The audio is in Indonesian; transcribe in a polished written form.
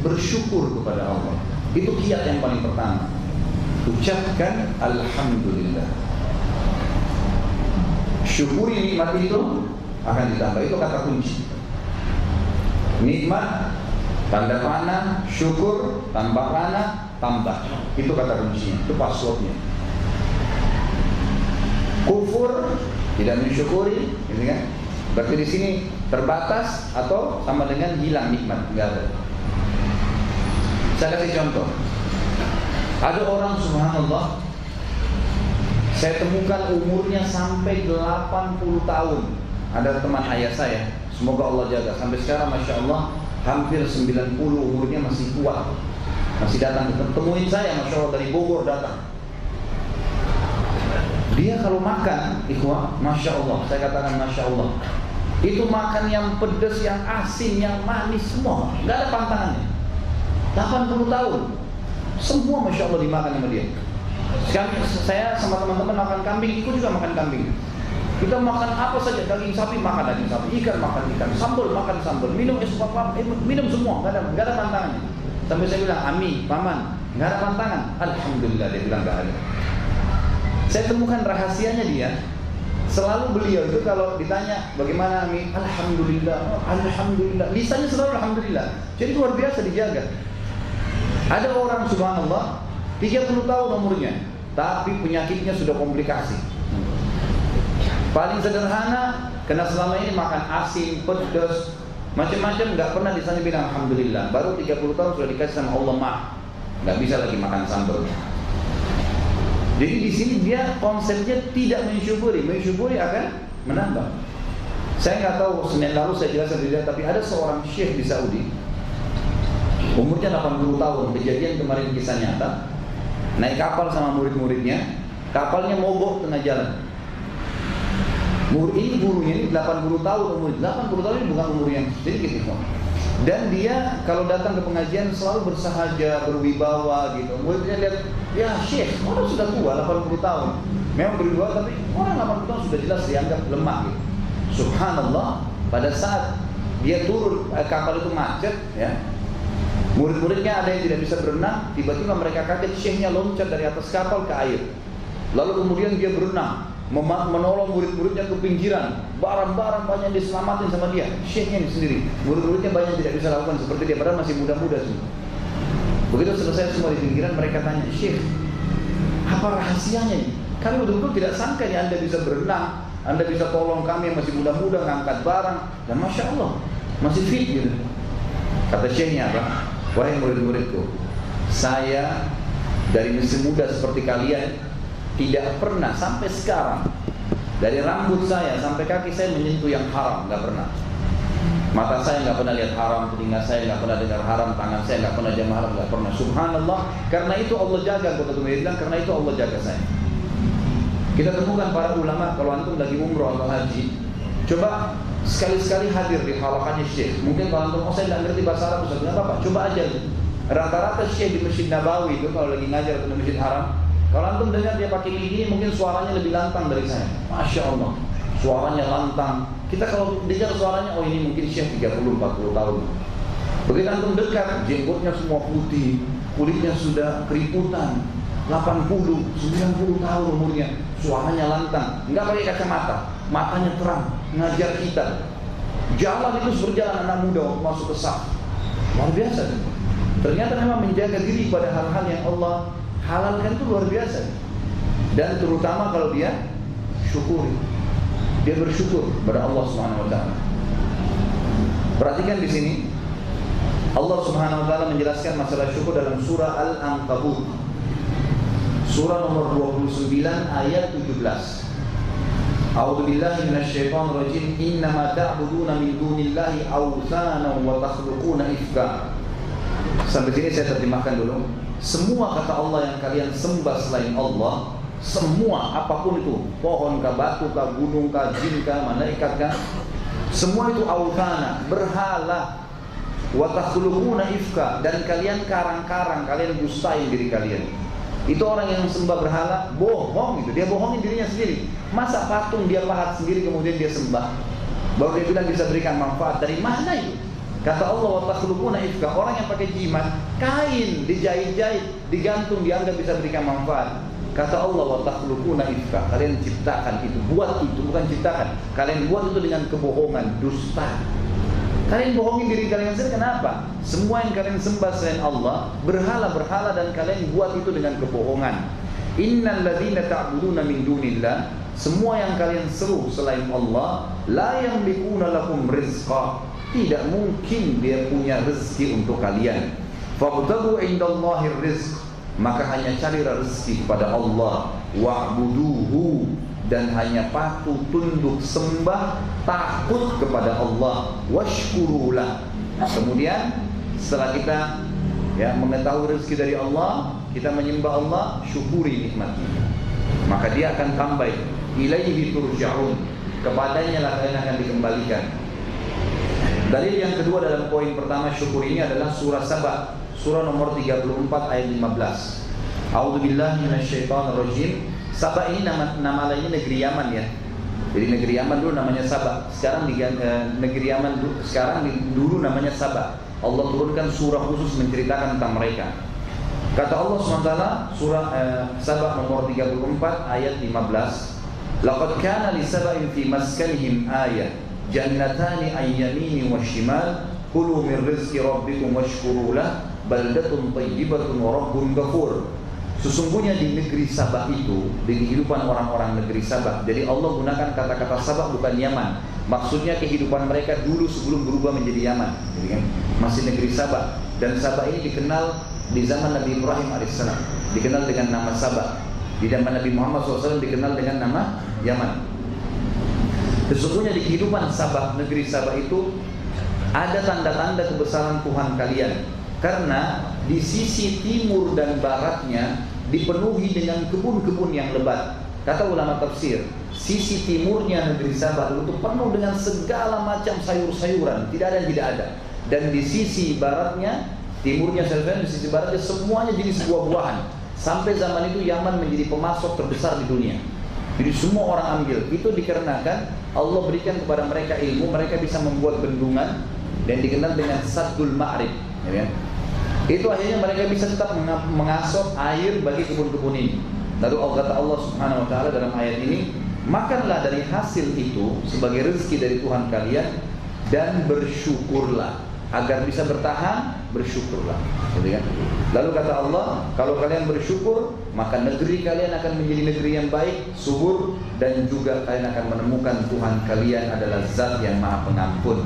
bersyukur kepada Allah. Itu kiat yang paling pertama. Ucapkan alhamdulillah. Syukuri nikmat itu akan ditambah. Itu kata kunci. Nikmat tanda panah, syukur tanpa panah, tambah. Itu kata kuncinya. Itu passwordnya. Kufur, tidak mensyukuri, gitu kan? Berarti di sini terbatas atau sama dengan hilang nikmat, enggak ada. Saya kasih contoh. Ada orang subhanallah, saya temukan umurnya sampai 80 tahun. Ada teman ayah saya, semoga Allah jaga. Sampai sekarang Masya Allah, hampir 90 umurnya masih kuat. Masih datang, temuin saya Masya Allah, dari Bogor datang. Dia kalau makan, ikhwah, Masya Allah, saya katakan Masya Allah, itu makan yang pedas, yang asin, yang manis, semua, nggak ada pantangannya. 80 tahun, semua Masya Allah dimakan sama dia. Sekarang saya sama teman-teman makan kambing, ikut juga makan kambing. Kita makan apa saja, daging sapi makan daging sapi, ikan makan ikan, sambal makan sambal, minum es apa, minum semua, nggak ada pantangannya. Sampai saya bilang, Ami, paman, nggak ada pantangan. Alhamdulillah, dia bilang nggak ada. Saya temukan rahasianya dia. Selalu beliau itu kalau ditanya bagaimana Ami, alhamdulillah, alhamdulillah. Lisannya selalu alhamdulillah. Jadi luar biasa dijaga. Ada orang subhanallah 30 tahun umurnya, tapi penyakitnya sudah komplikasi. Paling sederhana, karena selama ini makan asin, pedas, macam-macam, nggak pernah lisannya bilang alhamdulillah. Baru 30 tahun sudah dikasih sama Allah maaf, nggak bisa lagi makan sambal. Jadi di sini dia konsepnya tidak mensyukuri, mensyukuri akan menambah. Saya nggak tahu Senin lalu saya jelaskan tidak, tapi ada seorang syekh di Saudi, umurnya 80 tahun, kejadian kemarin kisah nyata, naik kapal sama murid-muridnya, kapalnya mogok tengah jalan. Ini gurunya ini 80 tahun umur, 80 tahun ini bukan umur yang sedikit itu. Dan dia kalau datang ke pengajian selalu bersahaja, berwibawa gitu. Muridnya lihat, ya syekh, orang sudah tua 80 tahun. Memang berwibawa tapi orang 80 tahun sudah jelas dianggap lemah gitu. Subhanallah, pada saat dia turun kapal itu macet ya. Murid-muridnya ada yang tidak bisa berenang, tiba-tiba mereka kaget syekhnya loncat dari atas kapal ke air. Lalu kemudian dia berenang, menolong murid-muridnya ke pinggiran, barang-barang banyak diselamatin sama dia, syekhnya sendiri. Murid-muridnya banyak tidak bisa lakukan seperti dia, padahal masih muda-muda semua. Begitu selesai semua di pinggiran, mereka tanya, Syekh, apa rahasianya ini? Kami betul-betul tidak sangka ya Anda bisa berenang, Anda bisa tolong kami yang masih muda-muda ngangkat barang, dan Masya Allah masih fit gitu. Kata syekhnya apa? Wahai murid-muridku, saya dari masih muda seperti kalian tidak pernah sampai sekarang dari rambut saya sampai kaki saya menyentuh yang haram, nggak pernah. Mata saya nggak pernah lihat haram, telinga saya nggak pernah dengar haram, tangan saya nggak pernah jam haram, nggak pernah. Subhanallah, karena itu Allah jaga. Kata bilang, karena itu Allah jaga saya. Kita temukan para ulama kalau antum lagi umroh atau haji, coba sekali-sekali hadir di halaqahnya syekh. Mungkin kalau antum, saya nggak ngerti bahasa Arab, Ustaz, nggak apa-apa, coba aja. Rata-rata syekh di Masjid Nabawi itu kalau lagi ngajar di Masjid Haram, kalau antum dengar dia pakai gigi, mungkin suaranya lebih lantang dari saya. Masya Allah, suaranya lantang. Kita kalau dengar suaranya, oh ini mungkin syekh 30-40 tahun. Begitu antum dekat, jenggotnya semua putih, kulitnya sudah keriputan, 80-90 tahun umurnya, suaranya lantang, nggak pakai kacamata, matanya terang, ngajar kita. Jalan itu berjalan anak muda waktu masuk ke saf. Luar biasa. Ternyata memang menjaga diri pada hal-hal yang Allah halalkan itu luar biasa. Dan terutama kalau dia syukuri, dia bersyukur kepada Allah Subhanahu wa taala. Perhatikan di sini Allah Subhanahu wa taala menjelaskan masalah syukur dalam surah Al-Ankabut. Surah nomor 29 ayat 17. A'udzu billahi minasyaitonir rajim. Innama ta'buduna min dunillahi awthanan wa takhluquna ifka. Sampai sini saya terjemahkan dulu. Semua kata Allah yang kalian sembah selain Allah, semua apapun itu, pohon kah, batu kah, gunung kah, jin kah, malaikat kah, semua itu awthana, berhala. Wa takhluquna ifka, dan kalian karang-karang, kalian dustain diri kalian. Itu orang yang sembah berhala, bohong gitu. Dia bohongin dirinya sendiri. Masa patung dia pahat sendiri kemudian dia sembah, baru dia bilang bisa berikan manfaat. Dari mana itu? Kata Allah, wa takhluquna ifka, orang yang pakai jimat, kain dijahit-jahit, digantung, dianggap bisa berikan manfaat. Kata Allah, wa takhluquna ifka, kalian ciptakan itu, buat itu, bukan ciptakan. Kalian buat itu dengan kebohongan, dusta. Kalian bohongin diri kalian sendiri, kenapa? Semua yang kalian sembah selain Allah, berhala-berhala, dan kalian buat itu dengan kebohongan. Innal ladzina ta'buduna min dunillah, semua yang kalian seru selain Allah, la yamlikuna lakum rizqa, tidak mungkin dia punya rezeki untuk kalian. Fabtagu indallahir rizq, maka hanya carilah rezeki kepada Allah. Wa'buduhu, dan hanya patuh tunduk sembah, takut kepada Allah. Washkurulah. Kemudian setelah kita mengetahui rezeki dari Allah, kita menyembah Allah, syukuri nikmatnya, maka dia akan tambah. Ilaihi turja'un, kepadanya lah kalian akan dikembalikan. Dalil yang kedua dalam poin pertama syukur ini adalah surah Saba, surah nomor 34 ayat 15. A'udzubillahi minasyaitonirrajim. Saba ini nama lainnya negeri Yaman ya. Jadi negeri Yaman dulu namanya Saba. Sekarang negeri Yaman dulu namanya Saba. Allah turunkan surah khusus menceritakan tentang mereka. Kata Allah SWT, surah Saba nomor 34 ayat 15. Laqad kana li saba'in fi maskanihim ayah, jannatani an yamini wa shimal, kulu min rizqi rabbikum washkuru lah, baldatun thayyibatun wa rabbun ghafur. Sesungguhnya di negeri Sabah itu, di kehidupan orang-orang negeri Sabah. Jadi Allah gunakan kata-kata Sabah bukan Yaman. Maksudnya kehidupan mereka dulu sebelum berubah menjadi Yaman. Jadi kan masih negeri Sabah. Dan Sabah ini dikenal di zaman Nabi Ibrahim alaihissalam, dikenal dengan nama Sabah. Di zaman Nabi Muhammad SAW dikenal dengan nama Yaman. Sesungguhnya di kehidupan Sabah, negeri Sabah itu ada tanda-tanda kebesaran Tuhan kalian. Karena di sisi timur dan baratnya dipenuhi dengan kebun-kebun yang lebat. Kata ulama tafsir, sisi timurnya negeri Sabah itu penuh dengan segala macam sayur-sayuran, tidak ada yang tidak ada. Dan di sisi baratnya, timurnya di sisi baratnya semuanya jenis buah-buahan. Sampai zaman itu Yaman menjadi pemasok terbesar di dunia. Jadi semua orang ambil. Itu dikarenakan Allah berikan kepada mereka ilmu, mereka bisa membuat bendungan dan dikenal dengan Saddul Ma'rib, ya kan? Itu akhirnya mereka bisa tetap mengasok air bagi kebun-kebun ini. Lalu kata Allah Subhanahu wa taala dalam ayat ini, makanlah dari hasil itu sebagai rezeki dari Tuhan kalian dan bersyukurlah. Agar bisa bertahan, bersyukurlah. Lalu kata Allah, kalau kalian bersyukur, maka negeri kalian akan menjadi negeri yang baik, subur, dan juga kalian akan menemukan Tuhan kalian adalah zat yang maha pengampun.